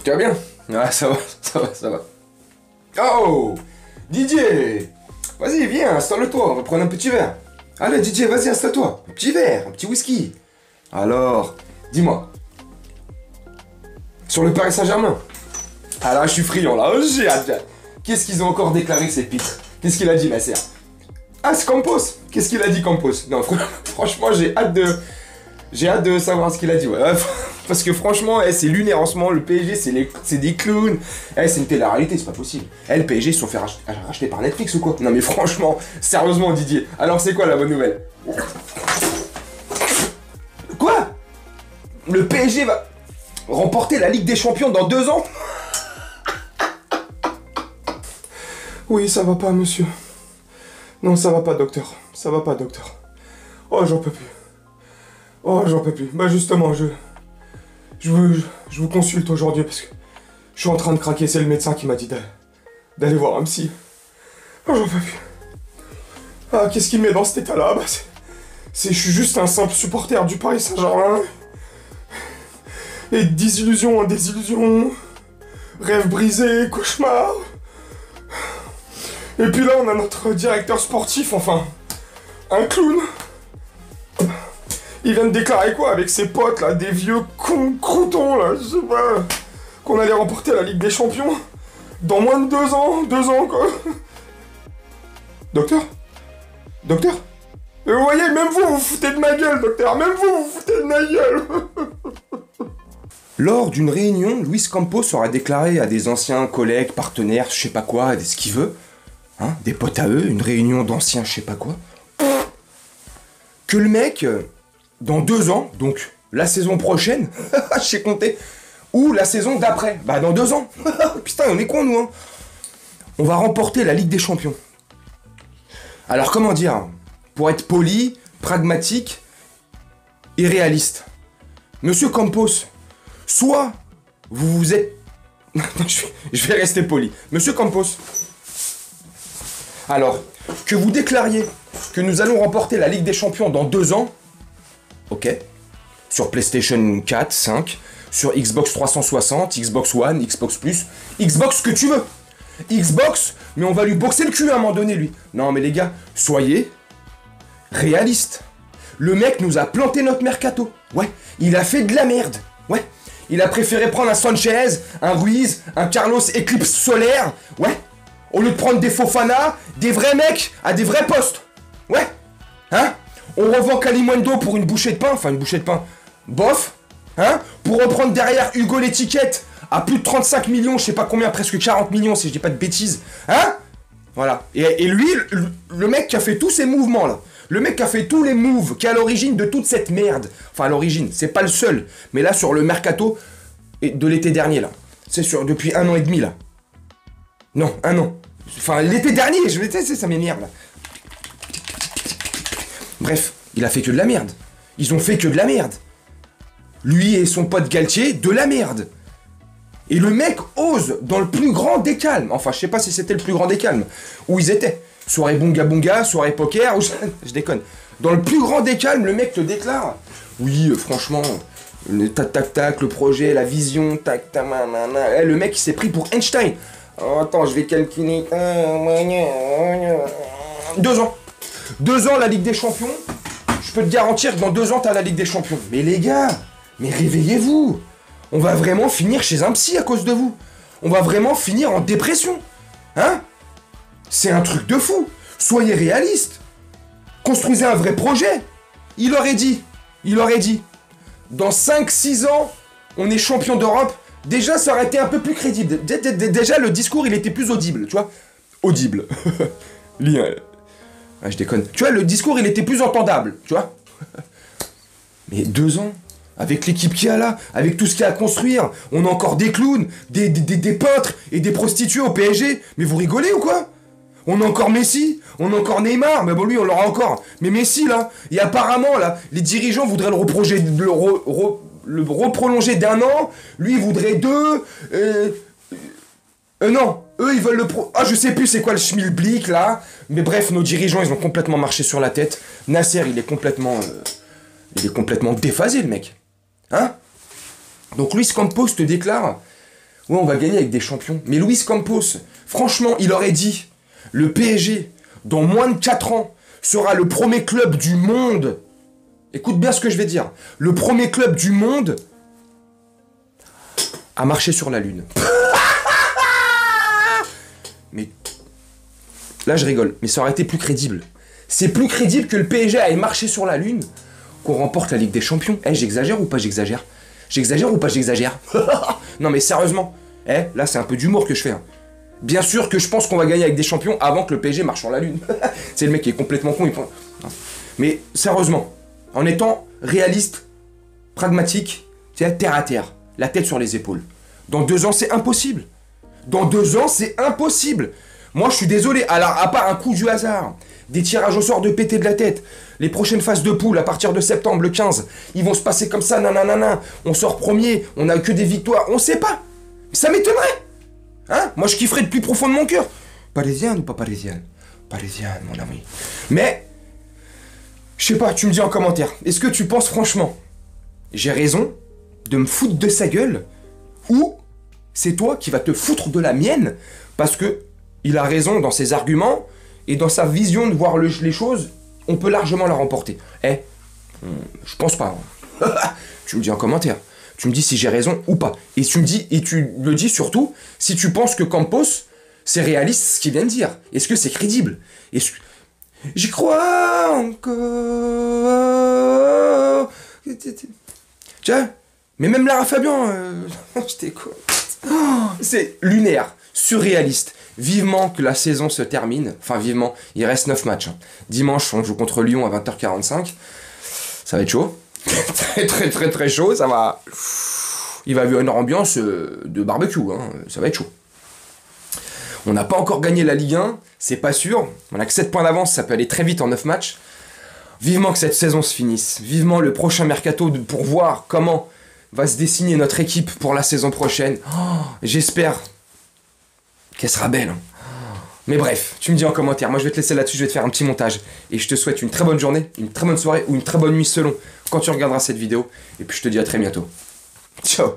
Tu vas bien? Ah, ça va, ça va, ça va. Oh! Didier! Vas-y, viens, installe-toi, on va prendre un petit verre. Allez, Didier, vas-y, installe-toi. Un petit verre, un petit whisky. Alors, dis-moi. Sur le Paris Saint-Germain. Ah là, je suis friand, là. Oh, j'ai hâte. Qu'est-ce qu'ils ont encore déclaré, ces pitres? Qu'est-ce qu'il a dit, Nasser? Ah, c'est Campos. Qu'est-ce qu'il a dit, Campos? Non, franchement, j'ai hâte de savoir ce qu'il a dit, ouais. Parce que franchement, c'est lunaire en ce moment, le PSG, c'est des clowns. C'est une télé-réalité, c'est pas possible. Le PSG, ils se sont fait racheter par Netflix ou quoi? Non mais franchement, sérieusement, Didier. Alors c'est quoi la bonne nouvelle? Quoi? Le PSG va remporter la Ligue des Champions dans 2 ans? Oui, ça va pas, monsieur. Non, ça va pas, docteur. Ça va pas, docteur. Oh, j'en peux plus. Oh, j'en peux plus. Bah justement, je vous consulte aujourd'hui parce que je suis en train de craquer. C'est le médecin qui m'a dit d'aller voir un psy. Oh, j'en peux plus. Ah, qu'est-ce qui me met dans cet état-là? Bah, je suis juste un simple supporter du Paris Saint-Germain. Et désillusion en désillusion. Rêve brisé, cauchemar. Et puis là, on a notre directeur sportif, enfin, un clown. Il vient de déclarer quoi avec ses potes, là, des vieux croutons, là, je sais pas, qu'on allait remporter la Ligue des Champions dans moins de 2 ans, 2 ans, quoi. Docteur? Docteur? Et vous voyez, même vous foutez de ma gueule, docteur, même vous foutez de ma gueule. Lors d'une réunion, Luis Campos aura déclaré à des anciens collègues, partenaires, je sais pas quoi, ce qu'il veut, hein, des potes à eux, une réunion d'anciens, je sais pas quoi, que le mec, dans 2 ans, donc la saison prochaine, je sais compter, ou la saison d'après, bah dans 2 ans, putain, on est cons nous, hein, on va remporter la Ligue des Champions. Alors comment dire, pour être poli, pragmatique et réaliste, Monsieur Campos, soit vous êtes... je vais rester poli. Monsieur Campos, alors, que vous déclariez que nous allons remporter la Ligue des Champions dans 2 ans, ok, sur PlayStation 4, 5, sur Xbox 360, Xbox One, Xbox Plus, Xbox que tu veux. Xbox, mais on va lui boxer le cul à un moment donné, lui. Non mais les gars, soyez réalistes. Le mec nous a planté notre mercato. Ouais, il a fait de la merde. Ouais, il a préféré prendre un Sanchez, un Ruiz, un Carlos Eclipse solaire. Ouais, au lieu de prendre des Fofana, des vrais mecs à des vrais postes. Ouais, hein? On revend Kalimundo pour une bouchée de pain, enfin une bouchée de pain, bof, hein? Pour reprendre derrière Hugo l'étiquette à plus de 35 millions, je sais pas combien, presque 40 millions si je dis pas de bêtises, hein? Voilà. Et lui, le mec qui a fait tous ces mouvements là, le mec qui a fait tous les moves, qui est à l'origine de toute cette merde, enfin à l'origine, c'est pas le seul, mais là sur le mercato de l'été dernier là, c'est sur depuis 1 an et demi là. Non, 1 an. Enfin l'été dernier, ça m'énerve là. Bref, il a fait que de la merde. Ils ont fait que de la merde. Lui et son pote Galtier, de la merde. Et le mec ose, dans le plus grand des calmes, enfin je sais pas si c'était le plus grand des calmes, où ils étaient. Soirée bonga bonga, soirée poker, ou je déconne. Dans le plus grand des calmes, le mec te déclare, oui, franchement, le tac tac tac, le projet, la vision, tac tac, nanana. Le mec il s'est pris pour Einstein. Oh, attends, je vais calculer. 2 ans. 2 ans la Ligue des Champions. Je peux te garantir que dans 2 ans t'as la Ligue des Champions. Mais les gars, mais réveillez-vous. On va vraiment finir chez un psy à cause de vous. On va vraiment finir en dépression. Hein? C'est un truc de fou. Soyez réalistes. Construisez un vrai projet. Il aurait dit. Dans 5-6 ans, on est champion d'Europe. Déjà, ça aurait été un peu plus crédible. Déjà, le discours, il était plus audible, tu vois. Audible. Lien. Ah, je déconne. Tu vois, le discours, il était plus entendable, tu vois. Mais 2 ans, avec l'équipe qu'il y a là, avec tout ce qu'il y a à construire, on a encore des clowns, des peintres et des prostituées au PSG. Mais vous rigolez ou quoi? On a encore Messi, on a encore Neymar, mais bon lui on l'aura encore. Mais Messi là, et apparemment là, les dirigeants voudraient le reprolonger d'1 an, lui il voudrait 2, non, eux ils veulent le Ah je sais plus c'est quoi le schmilblick là, mais bref nos dirigeants ils ont complètement marché sur la tête. Nasser il est complètement déphasé le mec. Hein? Donc Luis Campos te déclare, Ouais, on va gagner avec des champions. Mais Luis Campos, franchement, il aurait dit, le PSG, dans moins de 4 ans, sera le premier club du monde. Écoute bien ce que je vais dire. Le premier club du monde à marcher sur la Lune. Mais là, je rigole. Mais ça aurait été plus crédible. C'est plus crédible que le PSG aille marcher sur la Lune qu'on remporte la Ligue des Champions. Eh, j'exagère ou pas j'exagère? J'exagère ou pas j'exagère? Non mais sérieusement. Eh, là, c'est un peu d'humour que je fais. Hein. Bien sûr que je pense qu'on va gagner avec des champions avant que le PSG marche sur la Lune. C'est le mec qui est complètement con. Mais sérieusement, en étant réaliste, pragmatique, c'est terre à terre, la tête sur les épaules. Dans 2 ans, c'est impossible. Dans 2 ans, c'est impossible. Moi, je suis désolé. Alors, à part un coup du hasard, des tirages au sort de péter de la tête, les prochaines phases de poule à partir de septembre, le 15, ils vont se passer comme ça, nanana. On sort premier, on n'a que des victoires, on sait pas. Ça m'étonnerait. Hein? Moi, je kifferais depuis profond de mon cœur. Parisienne ou pas parisienne? Parisienne, mon ami. Mais, je sais pas, tu me dis en commentaire, est-ce que tu penses franchement, j'ai raison de me foutre de sa gueule, ou c'est toi qui vas te foutre de la mienne, parce que il a raison dans ses arguments, et dans sa vision de voir les choses, on peut largement la remporter. Eh, je pense pas. Hein. Tu me dis en commentaire. Tu me dis si j'ai raison ou pas. Et tu le dis surtout si tu penses que Campos, c'est réaliste ce qu'il vient de dire. Est-ce que c'est crédible? J'y crois encore. Tiens, mais même Lara Fabian, je t'écoute. C'est lunaire, surréaliste. Vivement que la saison se termine. Enfin, vivement, il reste 9 matchs. Hein. Dimanche, on joue contre Lyon à 20h45. Ça va être chaud. Très chaud, ça va... Il va y avoir une ambiance de barbecue, hein. Ça va être chaud. On n'a pas encore gagné la Ligue 1, c'est pas sûr. On a que 7 points d'avance, ça peut aller très vite en 9 matchs. Vivement que cette saison se finisse. Vivement le prochain mercato pour voir comment va se dessiner notre équipe pour la saison prochaine. Oh, j'espère qu'elle sera belle. Hein. Mais bref, tu me dis en commentaire. Moi, je vais te laisser là-dessus, je vais te faire un petit montage. Et je te souhaite une très bonne journée, une très bonne soirée ou une très bonne nuit selon quand tu regarderas cette vidéo. Et puis, je te dis à très bientôt. Ciao.